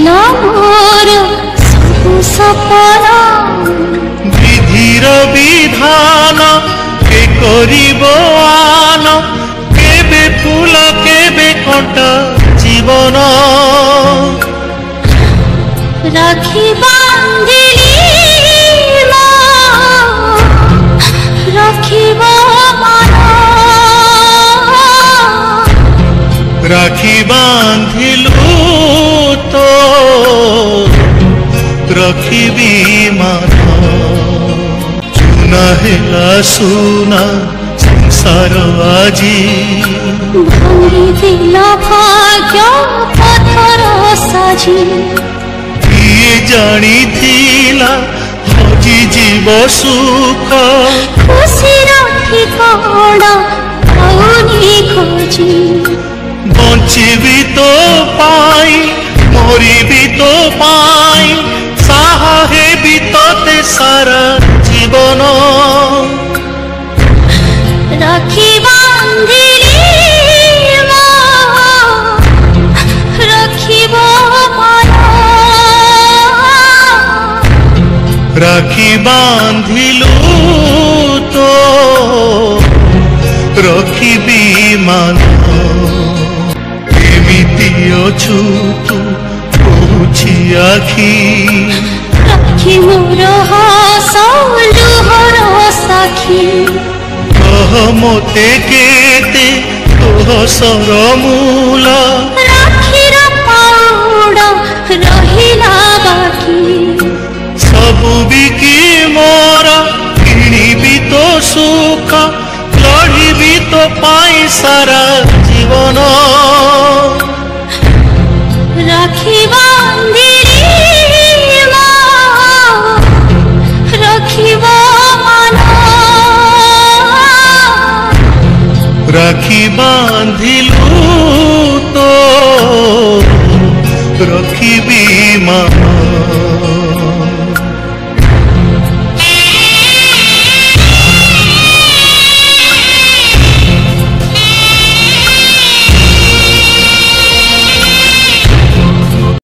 भांगिला मोर सबु सपना विधिर विधान के करिबो आन केबे फूल केबे कंटा जीवन राखी बांधिली राखिब मन राखी बांधिलु तो रखिबी मन चुना हेला सुना संसार आजी भांगी दिला भाग्य पथर साजी किए जानी थिला हजी जीव सुख खुशी ठिकाना पाउनी खोजी बंचिबी तो पाई मरिबी तो पाई साहा हेबी तोते सारा जीवन राखी बांधिली राखिब मन राखी बांधिलु तो रखिबी मन एमिति अछु तू कहुछि आखि राखी मोर हस लुहर साखी कह मोते केते तोह सरमूल राखीर पाउड रहिला बाकी सबु बिकी मोर किणिबी तो सुख लड़िबी तो पाई सारा जीवन राखी बांधिली राखिब मन राखी बांधिलु तो रखिबी मन।